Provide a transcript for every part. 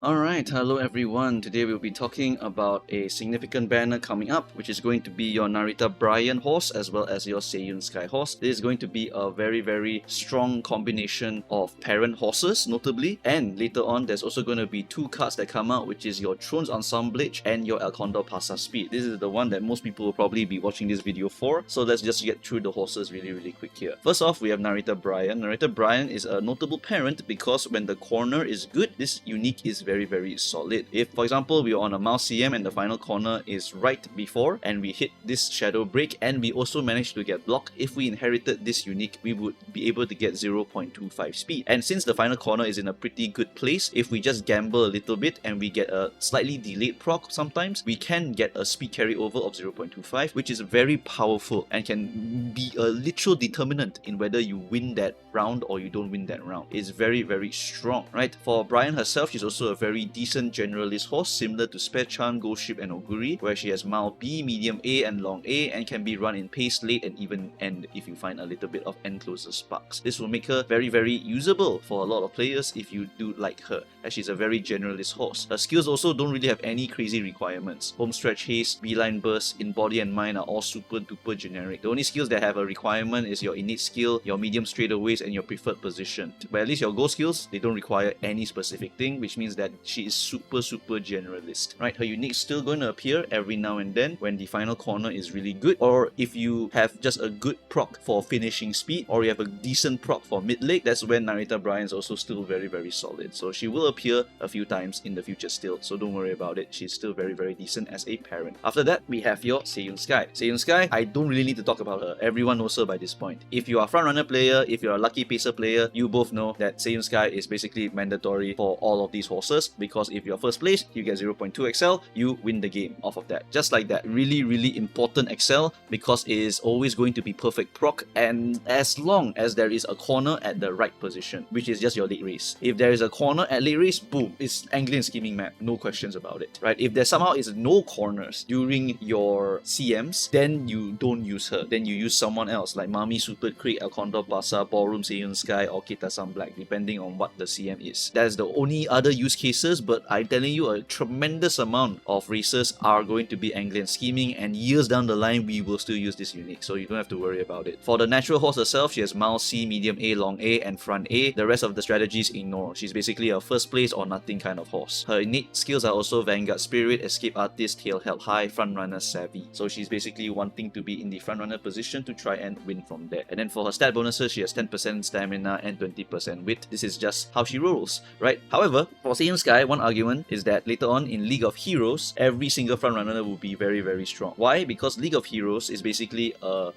Alright, hello everyone. Today we'll be talking about a significant banner coming up, which is going to be your Narita Brian horse as well as your Seiun Sky horse. This is going to be a very strong combination of parent horses, notably, and later on there's also going to be two cards that come out, which is your Thrones Ensemblage and your Condor Pasa Speed. This is the one that most people will probably be watching this video for, so let's just get through the horses really quick here. First off, we have Narita Brian. Narita Brian is a notable parent because when the corner is good, this unique is very solid. If, for example, we are on a mouse CM and the final corner is right before and we hit this shadow break and we also managed to get blocked, if we inherited this unique, we would be able to get 0.25 speed. And since the final corner is in a pretty good place, if we just gamble a little bit and we get a slightly delayed proc sometimes, we can get a speed carryover of 0.25, which is very powerful and can be a literal determinant in whether you win that round or you don't win that round. It's very strong, right? For Brian herself, she's also a very decent generalist horse, similar to Spechan, Ghost Ship and Oguri, where she has mile B, medium A and long A, and can be run in pace, late and even end if you find a little bit of end closer sparks. This will make her very usable for a lot of players if you do like her, as she's a very generalist horse. Her skills also don't really have any crazy requirements. Home stretch haste, beeline burst, in body and mind are all super duper generic. The only skills that have a requirement is your innate skill, your medium straightaways and your preferred position. But at least your gold skills, they don't require any specific thing, which means that she is super generalist, right? Her unique still going to appear every now and then when the final corner is really good, or if you have just a good proc for finishing speed, or you have a decent proc for mid leg, that's when Narita Brian is also still very solid. So she will appear a few times in the future still, so don't worry about it. She's still very decent as a parent. After that, we have your Seiun Sky. Seiun Sky, I don't really need to talk about her. Everyone knows her by this point. If you are a frontrunner player, if you're a lucky pacer player, you both know that Seiun Sky is basically mandatory for all of these horses, because if you're first place, you get 0.2 excel, you win the game off of that. Just like that. Really important excel, because it is always going to be perfect proc, and as long as there is a corner at the right position, which is just your late race. If there is a corner at late race, boom, it's Anglian scheming map, no questions about it, right? If there somehow is no corners during your CMs, then you don't use her. Then you use someone else, like Mami Super Creek, Condor Pasa, Ballroom Seiun Sky, or Kita-san Black, depending on what the CM is. That's the only other use cases, but I'm telling you, a tremendous amount of races are going to be Anglian scheming, and years down the line, we will still use this unique, so you don't have to worry about it. For the natural horse herself, she has mile C, medium A, long A, and front A. The rest of the strategies ignore. She's basically a first place or nothing kind of horse. Her innate skills are also Vanguard Spirit, Escape Artist, Tail Held High, Frontrunner Savvy. So she's basically wanting to be in the frontrunner position to try and win from there. And then for her stat bonuses, she has 10% stamina and 20% wit. This is just how she rolls, right? However, for Seiun Sky, one argument is that later on in League of Heroes, every single frontrunner will be very strong. Why? Because League of Heroes is basically a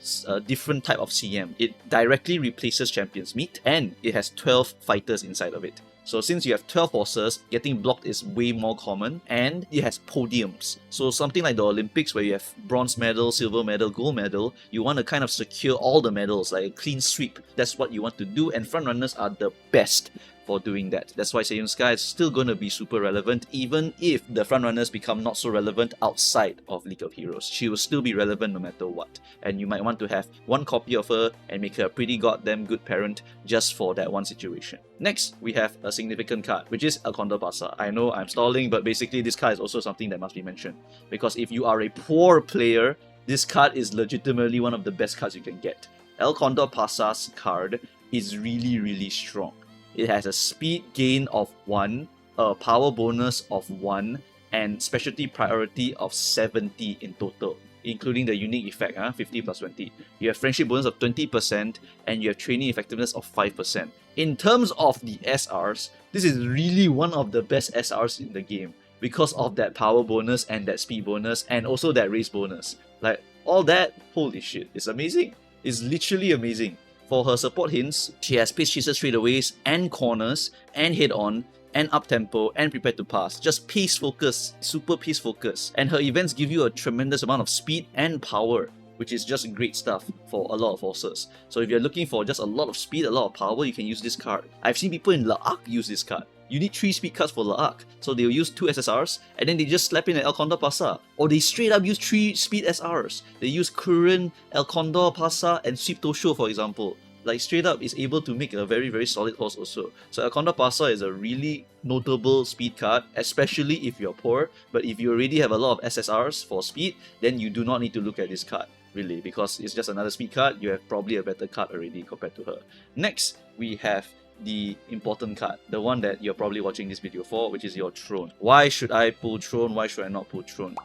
different type of CM. It directly replaces Champions Meet, and it has 12 fighters inside of it. So since you have 12 horses, getting blocked is way more common, and it has podiums. So something like the Olympics where you have bronze medal, silver medal, gold medal, you want to kind of secure all the medals, like a clean sweep. That's what you want to do, and frontrunners are the best for doing that. That's why Seiun Sky is still going to be super relevant, even if the frontrunners become not so relevant outside of League of Heroes. She will still be relevant no matter what. And you might want to have one copy of her and make her a pretty goddamn good parent just for that one situation. Next, we have a significant card, which is Condor Pasa. I know I'm stalling, but basically this card is also something that must be mentioned. Because if you are a poor player, this card is legitimately one of the best cards you can get. Condor Pasa's card is really strong. It has a speed gain of 1, a power bonus of 1, and specialty priority of 70 in total, including the unique effect, 50 plus 20. You have friendship bonus of 20%, and you have training effectiveness of 5%. In terms of the SRs, this is really one of the best SRs in the game, because of that power bonus and that speed bonus, and also that race bonus. Like, all that, holy shit, it's amazing. It's literally amazing. For her support hints, she has pace chaser straightaways and corners and head on and up tempo and prepare to pass. Just pace focus, super pace focus. And her events give you a tremendous amount of speed and power, which is just great stuff for a lot of horses. So if you're looking for just a lot of speed, a lot of power, you can use this card. I've seen people in La'ak use this card. You need 3 speed cards for La'ak, so they'll use 2 SSRs and then they just slap in an Condor Pasa. Or they straight up use 3 speed SRs. They use Current, Condor Pasa, and Sweep Tosho, for example. like straight up is able to make a very solid horse also. So a Condor Pasa is a really notable speed card, especially if you're poor. But if you already have a lot of SSRs for speed, then you do not need to look at this card, really, because it's just another speed card. You have probably a better card already compared to her. Next, we have the important card, the one that you're probably watching this video for, which is your Throne. Why should I pull Throne? Why should I not pull Throne?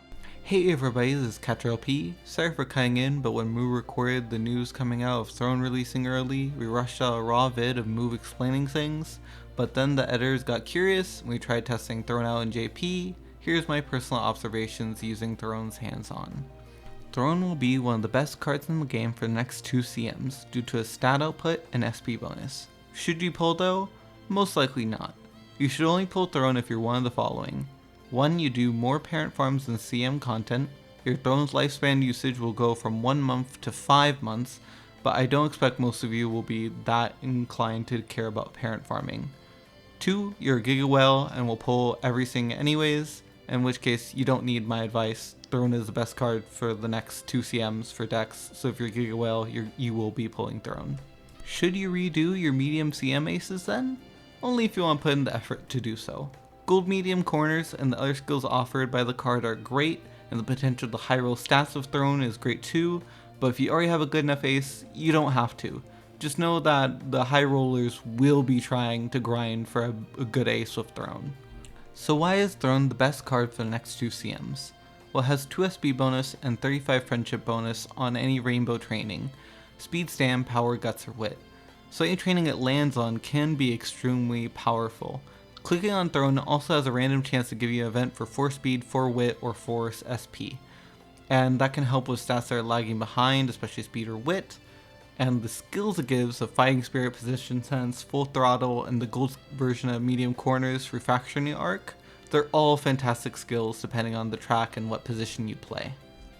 Hey everybody, this is CatcherLP. Sorry for cutting in, but when Moo recorded the news coming out of Throne releasing early, we rushed out a raw vid of Moo explaining things, but then the editors got curious and we tried testing Throne out in JP. Here's my personal observations using Throne's hands-on. Throne will be one of the best cards in the game for the next 2 CMs due to a stat output and SP bonus. Should you pull though? Most likely not. You should only pull Throne if you're one of the following. 1. You do more parent farms than CM content. Your Throne's lifespan usage will go from 1 month to 5 months, but I don't expect most of you will be that inclined to care about parent farming. 2. You're a Giga Whale and will pull everything anyways, in which case you don't need my advice. Throne is the best card for the next 2 CMs for decks, so if you're Giga Whale, you will be pulling Throne. Should you redo your medium CM aces then? Only if you want to put in the effort to do so. Gold medium corners and the other skills offered by the card are great, and the potential to high roll stats of Throne is great too, but if you already have a good enough ace, you don't have to. Just know that the high rollers will be trying to grind for a good ace with Throne. So why is Throne the best card for the next 2 CMs? Well, it has 2 SP bonus and 35 friendship bonus on any rainbow training, speed, stand, power, guts, or wit. So any training it lands on can be extremely powerful. Clicking on Throne also has a random chance to give you an event for 4 speed, 4 wit, or 4 SP. And that can help with stats that are lagging behind, especially speed or wit. And the skills it gives of Fighting Spirit, Position Sense, Full Throttle, and the gold version of Medium Corners, Refraction Arc, they're all fantastic skills depending on the track and what position you play.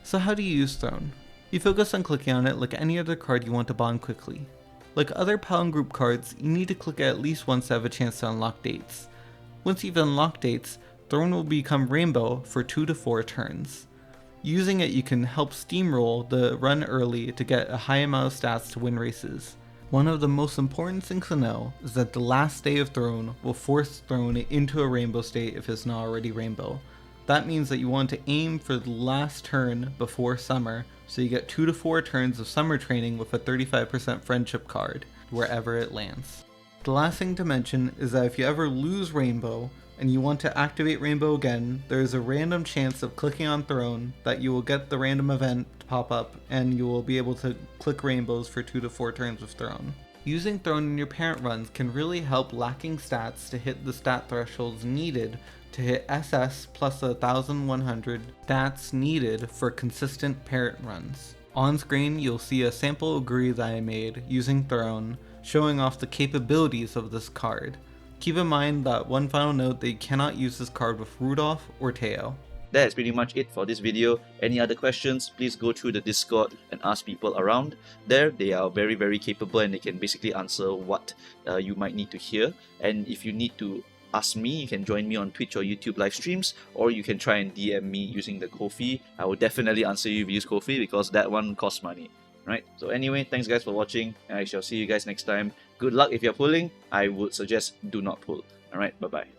So how do you use Throne? You focus on clicking on it like any other card you want to bond quickly. Like other Paladin group cards, you need to click at least once to have a chance to unlock dates. Once you've unlocked dates, Throne will become Rainbow for 2 to 4 turns. Using it, you can help steamroll the run early to get a high amount of stats to win races. One of the most important things to know is that the last day of Throne will force Throne into a Rainbow state if it's not already Rainbow. That means that you want to aim for the last turn before Summer, so you get 2 to 4 turns of Summer training with a 35% friendship card, wherever it lands. The last thing to mention is that if you ever lose Rainbow and you want to activate Rainbow again, there is a random chance of clicking on Throne that you will get the random event to pop up and you will be able to click Rainbows for 2 to 4 turns with Throne. Using Throne in your parent runs can really help lacking stats to hit the stat thresholds needed to hit SS plus 1100 stats needed for consistent parent runs. On screen you'll see a sample agree that I made using Throne, showing off the capabilities of this card. Keep in mind that one final note that you cannot use this card with Rudolph or Teo. That is pretty much it for this video. Any other questions, please go through the Discord and ask people around. There, they are very capable and they can basically answer what you might need to hear. And if you need to ask me, you can join me on Twitch or YouTube live streams, or you can try and DM me using the Ko-fi. I will definitely answer you if you use Ko-fi because that one costs money. Right? So anyway, thanks guys for watching, and I shall see you guys next time. Good luck if you're pulling. I would suggest do not pull. Alright, bye bye.